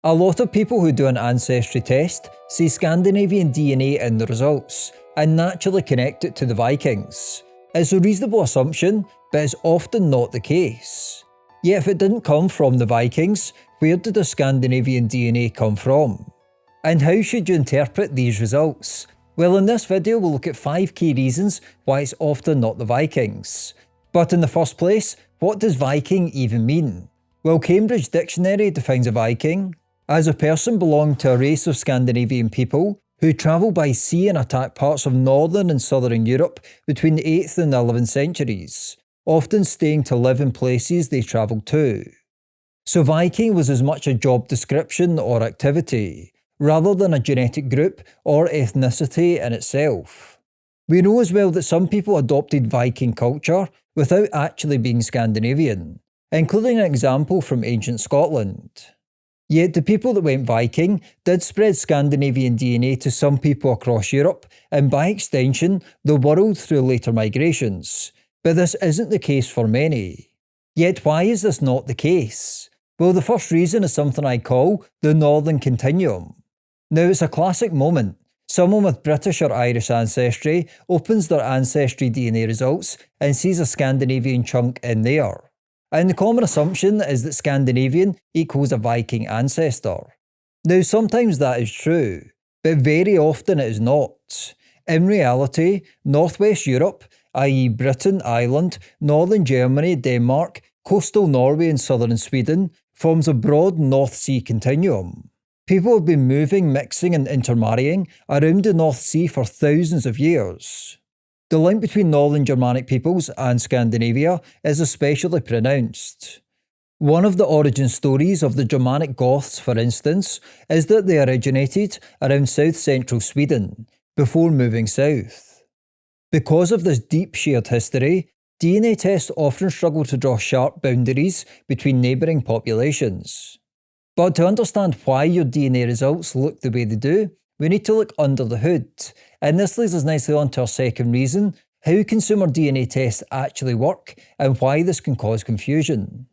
A lot of people who do an ancestry test see Scandinavian DNA in the results and naturally connect it to the Vikings. It's a reasonable assumption, but it's often not the case. Yet if it didn't come from the Vikings, where did the Scandinavian DNA come from? And how should you interpret these results? Well, in this video we'll look at 5 key reasons why it's often not the Vikings. But in the first place, what does Viking even mean? Well, Cambridge Dictionary defines a Viking as a person belonging to a race of Scandinavian people who travelled by sea and attacked parts of northern and southern Europe between the 8th and 11th centuries, often staying to live in places they travelled to. So Viking was as much a job description or activity, rather than a genetic group or ethnicity in itself. We know as well that some people adopted Viking culture without actually being Scandinavian, including an example from ancient Scotland. Yet the people that went Viking did spread Scandinavian DNA to some people across Europe and by extension the world through later migrations, but this isn't the case for many. Yet why is this not the case? Well, the first reason is something I call the Northern Continuum. Now, it's a classic moment. Someone with British or Irish ancestry opens their Ancestry DNA results and sees a Scandinavian chunk in there. And the common assumption is that Scandinavian equals a Viking ancestor. Now, sometimes that is true, but very often it is not. In reality, Northwest Europe, i.e. Britain, Ireland, Northern Germany, Denmark, coastal Norway and southern Sweden, forms a broad North Sea continuum. People have been moving, mixing and intermarrying around the North Sea for thousands of years. The link between Northern Germanic peoples and Scandinavia is especially pronounced. One of the origin stories of the Germanic Goths, for instance, is that they originated around south-central Sweden, before moving south. Because of this deep shared history, DNA tests often struggle to draw sharp boundaries between neighbouring populations. But to understand why your DNA results look the way they do, we need to look under the hood, and this leads us nicely on to our second reason, how consumer DNA tests actually work and why this can cause confusion.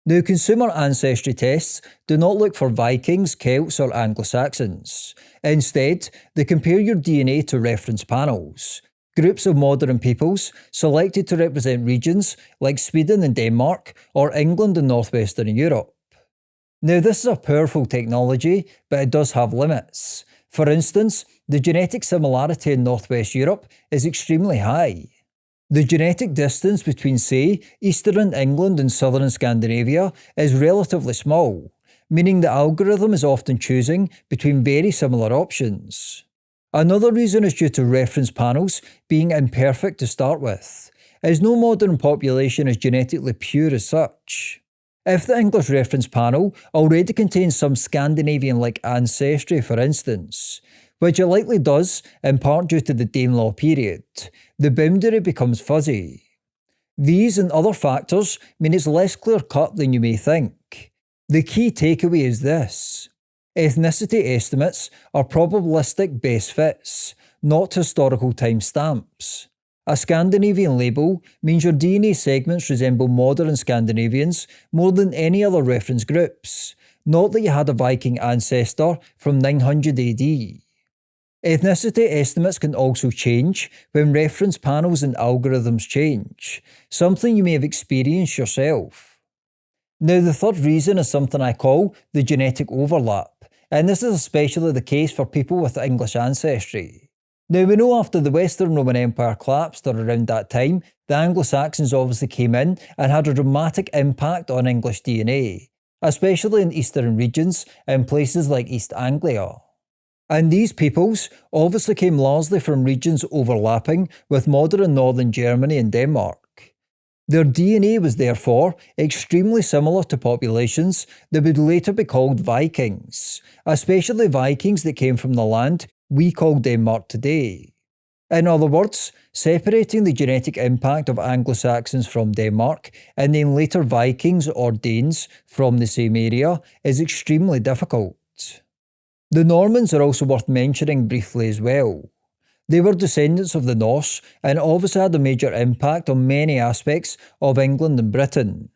Now, consumer ancestry tests do not look for Vikings, Celts or Anglo-Saxons. Instead, they compare your DNA to reference panels, groups of modern peoples selected to represent regions like Sweden and Denmark or England and northwestern Europe. Now, this is a powerful technology, but it does have limits. For instance, the genetic similarity in Northwest Europe is extremely high. The genetic distance between, say, Eastern England and Southern Scandinavia is relatively small, meaning the algorithm is often choosing between very similar options. Another reason is due to reference panels being imperfect to start with, as no modern population is genetically pure as such. If the English reference panel already contains some Scandinavian-like ancestry, for instance, which it likely does in part due to the Danelaw period, the boundary becomes fuzzy. These and other factors mean it's less clear-cut than you may think. The key takeaway is this: ethnicity estimates are probabilistic best fits, not historical timestamps. A Scandinavian label means your DNA segments resemble modern Scandinavians more than any other reference groups, not that you had a Viking ancestor from 900 AD. Ethnicity estimates can also change when reference panels and algorithms change, something you may have experienced yourself. Now, the third reason is something I call the genetic overlap, and this is especially the case for people with English ancestry. Now, we know after the Western Roman Empire collapsed or around that time, the Anglo-Saxons obviously came in and had a dramatic impact on English DNA, especially in eastern regions and places like East Anglia. And these peoples obviously came largely from regions overlapping with modern northern Germany and Denmark. Their DNA was therefore extremely similar to populations that would later be called Vikings, especially Vikings that came from the land we call Denmark today. In other words, separating the genetic impact of Anglo-Saxons from Denmark and then later Vikings or Danes from the same area is extremely difficult. The Normans are also worth mentioning briefly as well. They were descendants of the Norse and obviously had a major impact on many aspects of England and Britain.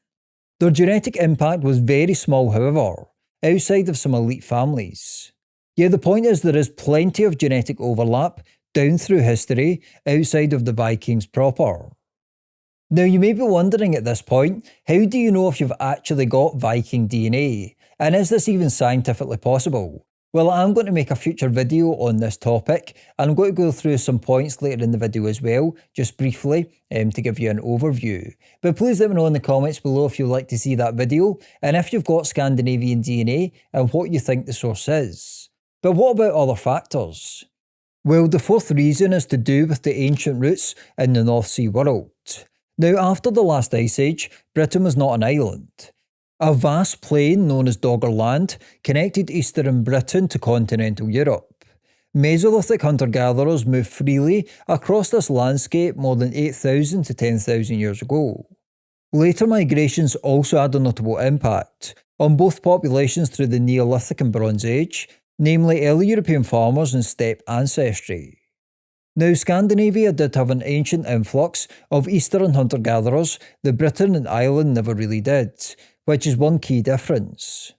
Their genetic impact was very small, however, outside of some elite families. Yet the point is there is plenty of genetic overlap down through history outside of the Vikings proper. Now you may be wondering at this point, how do you know if you've actually got Viking DNA? And is this even scientifically possible? Well, I'm going to make a future video on this topic, and I'm going to go through some points later in the video as well, just briefly, to give you an overview. But please let me know in the comments below if you'd like to see that video, and if you've got Scandinavian DNA, and what you think the source is. But what about other factors? Well, the fourth reason is to do with the ancient roots in the North Sea world. Now, after the last ice age, Britain was not an island. A vast plain known as Doggerland connected eastern Britain to continental Europe. Mesolithic hunter-gatherers moved freely across this landscape more than 8,000 to 10,000 years ago. Later migrations also had a notable impact on both populations through the Neolithic and Bronze Age, namely early European farmers and steppe ancestry. Now, Scandinavia did have an ancient influx of eastern hunter-gatherers that Britain and Ireland never really did, which is one key difference.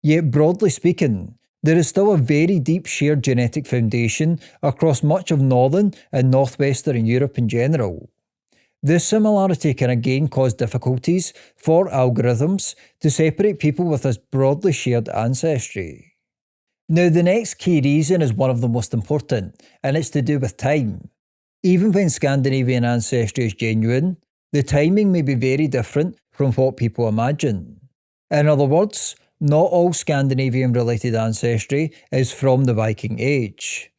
Yet, broadly speaking, there is still a very deep shared genetic foundation across much of northern and northwestern Europe in general. This similarity can again cause difficulties for algorithms to separate people with this broadly shared ancestry. Now, the next key reason is one of the most important, and it's to do with time. Even when Scandinavian ancestry is genuine, the timing may be very different from what people imagine. In other words, not all Scandinavian-related ancestry is from the Viking Age.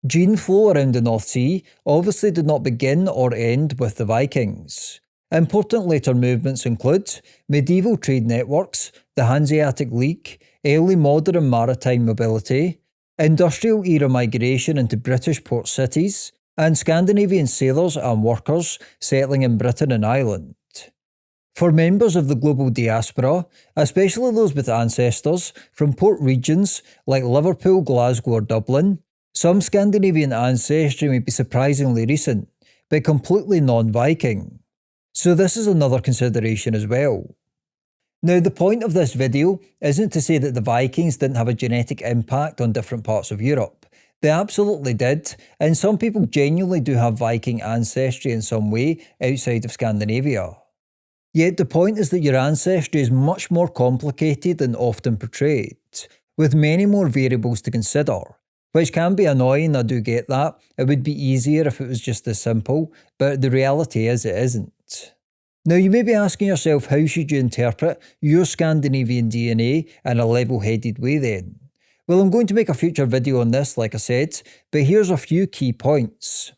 Gene flow around the North Sea obviously did not begin or end with the Vikings. Important later movements include medieval trade networks, the Hanseatic League, early modern maritime mobility, industrial era migration into British port cities, and Scandinavian sailors and workers settling in Britain and Ireland. For members of the global diaspora, especially those with ancestors from port regions like Liverpool, Glasgow or Dublin, some Scandinavian ancestry may be surprisingly recent, but completely non-Viking. So this is another consideration as well. Now, the point of this video isn't to say that the Vikings didn't have a genetic impact on different parts of Europe. They absolutely did, and some people genuinely do have Viking ancestry in some way outside of Scandinavia. Yet the point is that your ancestry is much more complicated than often portrayed, with many more variables to consider, which can be annoying, I do get that. It would be easier if it was just as simple, but the reality is it isn't. Now, you may be asking yourself, how should you interpret your Scandinavian DNA in a level-headed way then? Well, I'm going to make a future video on this, like I said, but here's a few key points.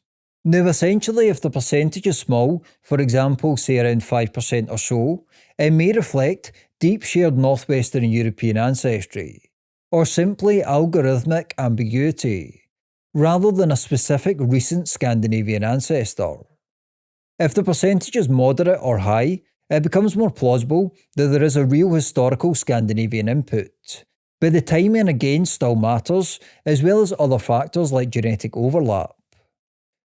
Now, essentially, if the percentage is small, for example, say around 5% or so, it may reflect deep shared northwestern European ancestry, or simply algorithmic ambiguity, rather than a specific recent Scandinavian ancestor. If the percentage is moderate or high, it becomes more plausible that there is a real historical Scandinavian input, but the timing again still matters, as well as other factors like genetic overlap.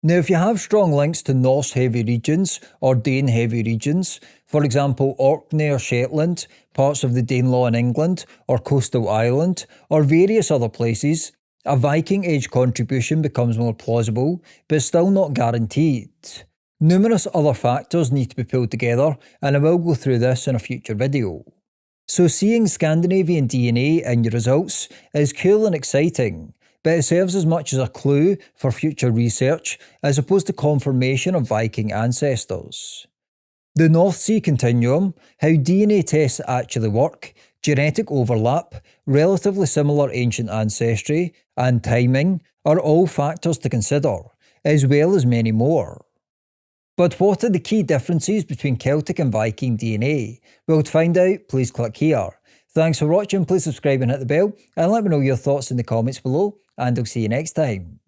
Now, if you have strong links to Norse-heavy regions or Dane-heavy regions, for example Orkney or Shetland, parts of the Danelaw in England, or coastal Ireland, or various other places, a Viking Age contribution becomes more plausible, but still not guaranteed. Numerous other factors need to be pulled together, and I will go through this in a future video. So seeing Scandinavian DNA in your results is cool and exciting, but it serves as much as a clue for future research as opposed to confirmation of Viking ancestors. The North Sea Continuum, how DNA tests actually work, genetic overlap, relatively similar ancient ancestry, and timing are all factors to consider, as well as many more. But what are the key differences between Celtic and Viking DNA? Well, to find out, please click here. Thanks for watching, please subscribe and hit the bell, and let me know your thoughts in the comments below, and I'll see you next time.